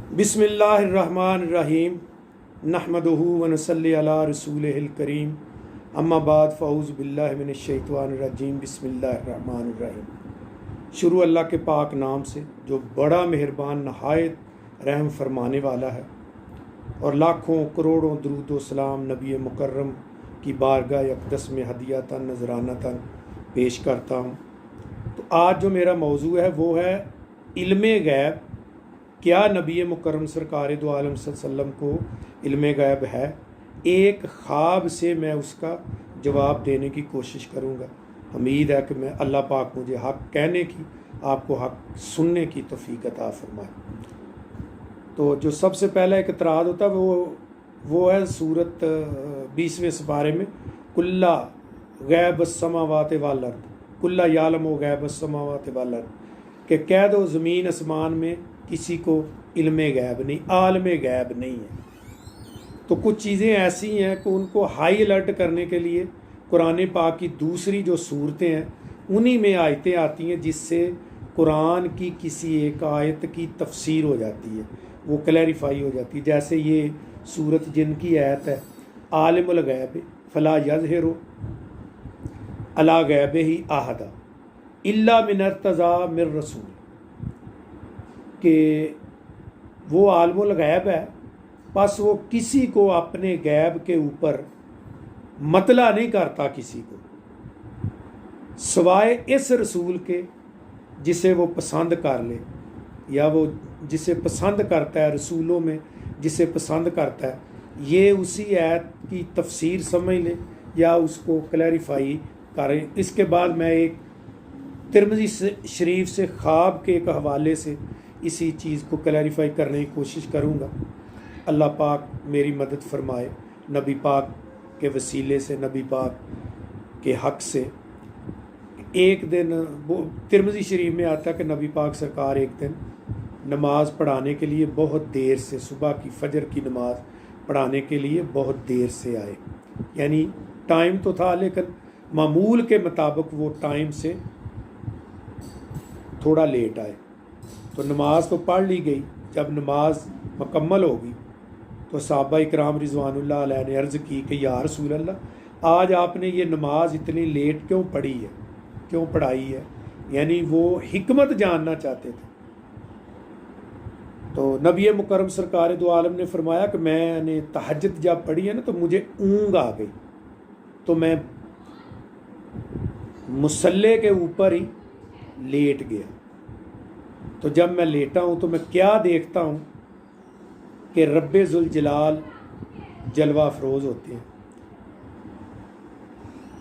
बिस्मिल्लाहिर्रहमानिर्रहीम नहमदुहु व नसल्ली अला रसूलिहिल करीम अम्मा बाद फ़ऊज़ु बिल्लाहि मिनश्शैतानिर्रजीम बिस्मिल्लाहिर्रहमानिर्रहीम। शुरू अल्लाह के पाक नाम से जो बड़ा मेहरबान नहायत रहम फरमाने वाला है, और लाखों करोड़ों दरूद व सलाम नबी मुकर्रम की बारगाह अक़दस में हदियतन नजरानतन पेश करता हूँ। तो आज जो मेरा मौजू है वो है इल्मे गैब। क्या नबी मुकर्रम सरकार दो आलम सल्लल्लाहु अलैहि वसल्लम को इल्मे गैब है? एक ख्वाब से मैं उसका जवाब देने की कोशिश करूँगा। उम्मीद है कि मैं अल्लाह पाक मुझे हक़ कहने की, आपको हक़ सुनने की तौफीक अता फरमाए। तो जो सबसे पहला एक इतराज़ होता है वो है सूरत 20वें सिपारे में, कुल्ला गैब समावात वल अर्द, कुल्ला यालमु गैब समावात वल अर्द, कि कह दो ज़मीन आसमान में किसी को इल्मे गैब नहीं, आलमे गैब नहीं है। तो कुछ चीज़ें ऐसी हैं कि उनको हाई अलर्ट करने के लिए कुरान पाक की दूसरी जो सूरतें हैं उन्हीं में आयतें आती हैं, जिससे कुरान की किसी एक आयत की तफसीर हो जाती है, वो क्लैरिफाई हो जाती है। जैसे ये सूरत जिनकी आयत है, आलिमुल गैब फला यज़हिरु अला गैब ही आहदा इल्ला मिन अर्तज़ा मिर रसूल, कि वो आलमुल गैब है, बस वो किसी को अपने गैब के ऊपर मतला नहीं करता किसी को, सिवाय इस रसूल के जिसे वो पसंद कर ले, या वो जिसे पसंद करता है रसूलों में जिसे पसंद करता है, ये उसी आयत की तफसीर समझ ले या उसको क्लैरिफाई करें। इसके बाद मैं एक तिरमिज़ी शरीफ से ख्वाब के एक हवाले से इसी चीज़ को क्लैरिफाई करने की कोशिश करूँगा। अल्लाह पाक मेरी मदद फरमाए, नबी पाक के वसीले से, नबी पाक के हक़ से। एक दिन वो तिरमिज़ी शरीफ में आता है कि नबी पाक सरकार एक दिन नमाज़ पढ़ाने के लिए बहुत देर से, सुबह की फजर की नमाज़ पढ़ाने के लिए बहुत देर से आए। यानी टाइम तो था लेकिन मामूल के मुताबिक वो टाइम से थोड़ा लेट आए। तो नमाज तो पढ़ ली गई। जब नमाज मुकम्मल होगी तो सहाबा इकराम रिज़वानुल्लाह अलैह ने अर्ज़ की कि या रसूल अल्लाह, आज आपने ये नमाज इतनी लेट क्यों पढ़ी है, क्यों पढ़ाई है? यानी वो हिकमत जानना चाहते थे। तो नबी मुकर्रम सरकार दो आलम ने फरमाया कि मैंने तहज्जुद जब पढ़ी है ना तो मुझे ऊँग आ गई, तो मैं मुसल्ले के ऊपर ही लेट गया। तो जब मैं लेटा हूँ तो मैं क्या देखता हूँ कि रब्बे जुल जलाल जलवा अफरोज़ होते हैं।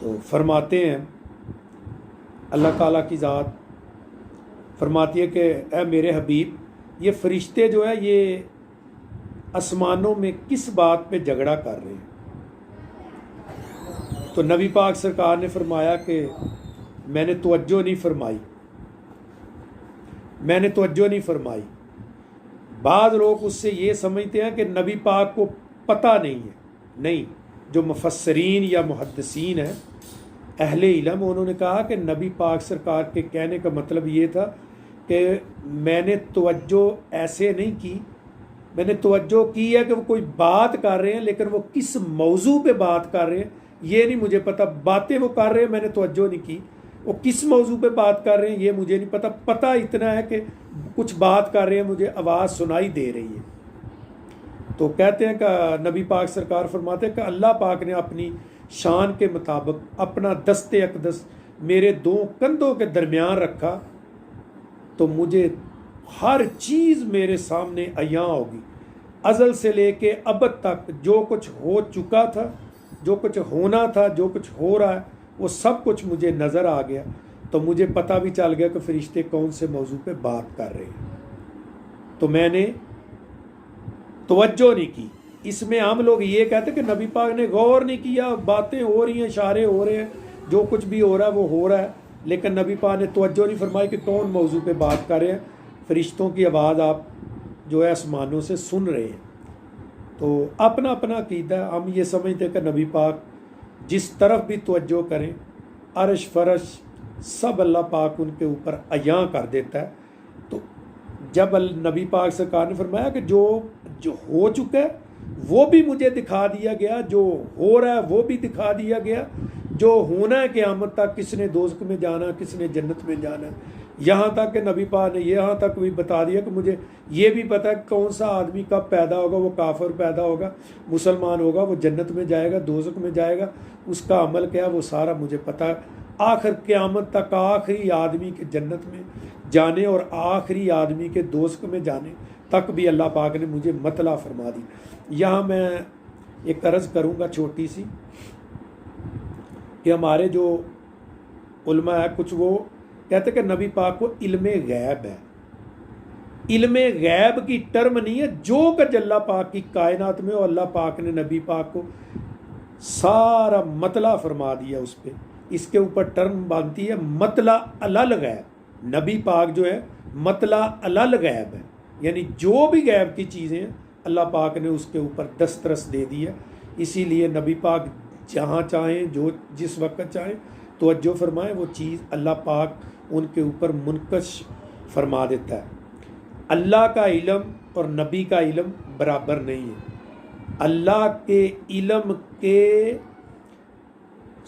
तो फरमाते हैं, अल्लाह ताला की ज़ात फरमाती है कि ए मेरे हबीब, ये फ़रिश्ते जो है ये आसमानों में किस बात पे झगड़ा कर रहे हैं? तो नबी पाक सरकार ने फरमाया कि मैंने तवज्जो नहीं फरमाई, मैंने तवज्जो नहीं फरमाई। बाद लोग उससे ये समझते हैं कि नबी पाक को पता नहीं है। नहीं, जो मुफस्सरीन या मुहद्दिसीन है, अहले इल्म, उन्होंने कहा कि नबी पाक सरकार के कहने का मतलब ये था कि मैंने तवज्जो ऐसे नहीं की, मैंने तवज्जो की है कि वो कोई बात कर रहे हैं, लेकिन वो किस मौजू पे बात कर रहे हैं ये नहीं मुझे पता। बातें वो कर रहे हैं, मैंने तवज्जो नहीं की। वो किस मौजू पे बात कर रहे हैं ये मुझे नहीं पता। पता इतना है कि कुछ बात कर रहे हैं, मुझे आवाज़ सुनाई दे रही है। तो कहते हैं कि नबी पाक सरकार फरमाते हैं कि अल्लाह पाक ने अपनी शान के मुताबिक अपना दस्ते अक़दस मेरे दो कंधों के दरमियान रखा, तो मुझे हर चीज़ मेरे सामने अयां होगी। अज़ल से लेके अब तक जो कुछ हो चुका था, जो कुछ होना था, जो कुछ हो रहा है, वो सब कुछ मुझे नज़र आ गया। तो मुझे पता भी चल गया कि फ़रिश्ते कौन से मौजू पे बात कर रहे हैं। तो मैंने तवज्जो नहीं की। इसमें हम लोग ये कहते हैं कि नबी पाक ने गौर नहीं किया, बातें हो रही हैं, इशारे हो रहे हैं, जो कुछ भी हो रहा है वो हो रहा है, लेकिन नबी पाक ने तवज्जो नहीं फरमाई कि कौन मौजू पे बात कर रहे हैं। फ़रिश्तों की आवाज़ आप जो है आसमानों से सुन रहे हैं। तो अपना अपना अकीदा, हम ये समझते हैं कि नबी पाक जिस तरफ भी तवज्जो करें, अर्श फरश सब अल्लाह पाक उनके ऊपर अयां कर देता है। तो जब नबी पाक सरकार ने फरमाया कि जो जो हो चुका है वो भी मुझे दिखा दिया गया, जो हो रहा है वो भी दिखा दिया गया, जो होना है क़यामत तक, किसने दोज़ख में जाना, किसने जन्नत में जाना। यहाँ तक कि नबी पाक ने यहाँ तक भी बता दिया कि मुझे ये भी पता है कौन सा आदमी कब पैदा होगा, वो काफिर पैदा होगा, मुसलमान होगा, वो जन्नत में जाएगा, दोज़ख में जाएगा, उसका अमल क्या वो सारा मुझे पता है। आखिर क़यामत तक आखिरी आदमी के जन्नत में जाने और आखिरी आदमी के दोज़ख में जाने तक भी अल्लाह पाक ने मुझे मतला फरमा दी। यहाँ मैं एक अर्ज़ करूँगा छोटी सी कि हमारे जो उलमा है कुछ वो कहते कि नबी पाक को इल्मे गैब है। इल्मे गैब की टर्म नहीं है, जो कुछ अल्लाह पाक की कायनात में और अल्लाह पाक ने नबी पाक को सारा मतला फरमा दिया उस पर, इसके ऊपर टर्म बनती है मतला अलल गैब। नबी पाक जो है मतला अलल गैब है, यानी जो भी गैब की चीज़ें हैं अल्लाह पाक ने उसके ऊपर दस्तरस दे दी है। इसीलिए नबी पाक जहाँ चाहें जो जिस वक्त चाहें तवज्जो फरमाएं वो चीज़ अल्लाह पाक उनके ऊपर मुनकश फरमा देता है। अल्लाह का इल्म और नबी का इल्म बराबर नहीं है। अल्लाह के इल्म के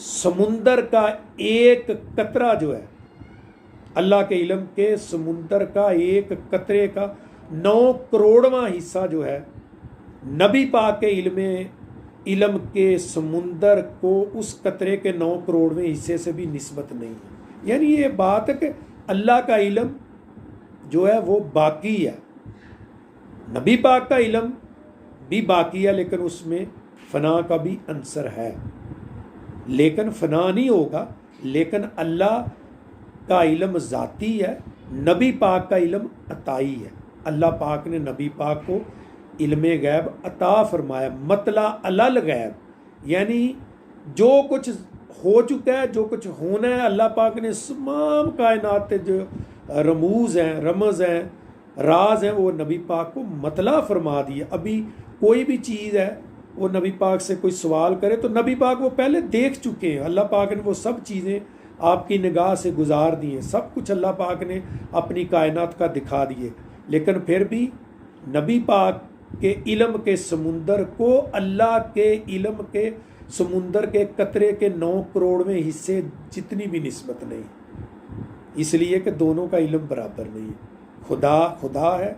समुंदर का एक कतरा जो है, अल्लाह के इल्म के समुंदर का एक कतरे का 9 करोड़वां हिस्सा जो है, नबी पाक के इल्म के समुंदर को उस कतरे के 9 करोड़वें हिस्से से भी निस्बत नहीं है। यानी ये बात है कि अल्लाह का इल्म जो है वो बाकी है, नबी पाक का इल्म भी बाकी है, लेकिन उसमें फ़ना का भी अंसर है, लेकिन फ़ना नहीं होगा। लेकिन अल्लाह का इल्म ज़ाती है, नबी पाक का इल्म अताई है। अल्लाह पाक ने नबी पाक को इल्मे गैब अता फरमाया, मतला अलल गैब, यानी जो कुछ हो चुका है, जो कुछ होना है, अल्लाह पाक ने तमाम कायनात जो रमूज़ हैं, रमज़ हैं, राज हैं, वो नबी पाक को मतला फरमा दिया। अभी कोई भी चीज़ है वो नबी पाक से कोई सवाल करे तो नबी पाक वो पहले देख चुके हैं। अल्लाह पाक ने वो सब चीज़ें आपकी निगाह से गुजार दी हैं, सब कुछ अल्लाह पाक ने अपनी कायनात का दिखा दिए, लेकिन फिर भी नबी पाक के इल्म के समुंदर को अल्लाह के इल्म के समुंदर के कतरे के 9 करोड़वें हिस्से जितनी भी निस्बत नहीं, इसलिए कि दोनों का इल्म बराबर नहीं है। खुदा खुदा है,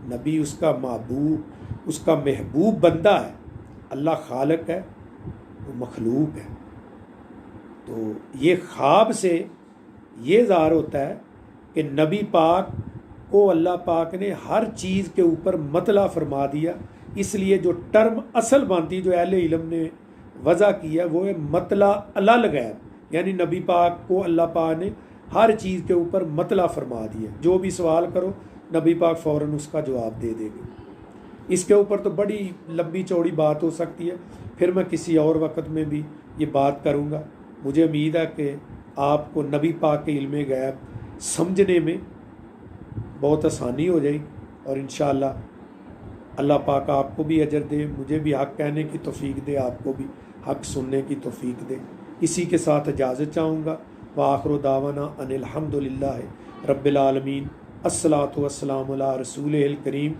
नबी उसका महबूब, उसका महबूब बंदा है, अल्लाह खालिक है, वो मखलूक है। तो ये ख्वाब से ये ज़ाहिर होता है कि नबी पाक को अल्लाह पाक ने हर चीज़ के ऊपर मतला फरमा दिया। इसलिए जो टर्म असल बनती जो अहले इल्म ने वज़ा की है वो है मतला अलल गैब, यानी नबी पाक को अल्लाह पाक ने हर चीज़ के ऊपर मतला फरमा दिया। जो भी सवाल करो नबी पाक फ़ौरन उसका जवाब दे देंगे। इसके ऊपर तो बड़ी लंबी चौड़ी बात हो सकती है, फिर मैं किसी और वक्त में भी ये बात करूँगा। मुझे उम्मीद है कि आपको नबी पाक के इल्मे गैब समझने में बहुत आसानी हो जाएगी और इंशाअल्लाह अल्लाह पाक आपको भी अजर दे, मुझे भी हक़ कहने की तौफीक दे, आपको भी हक़ सुनने की तौफीक दे। इसी के साथ इजाज़त चाहूँगा। व आखिर दावाना अनिल हम्दुलिल्लाहि रब्बिल आलमीन। अस्सलातु वस्सलामु अला रसूलिल करीम।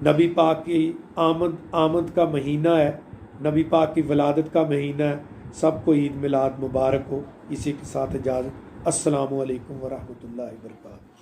नबी पाक की आमद का महीना है, नबी पाक की वलादत का महीना है। सबको ईद मिलाद मुबारक हो। इसी के साथ इजाज़त। अस्सलामु अलैकुम व रहमतुल्लाहि व बरकातहू।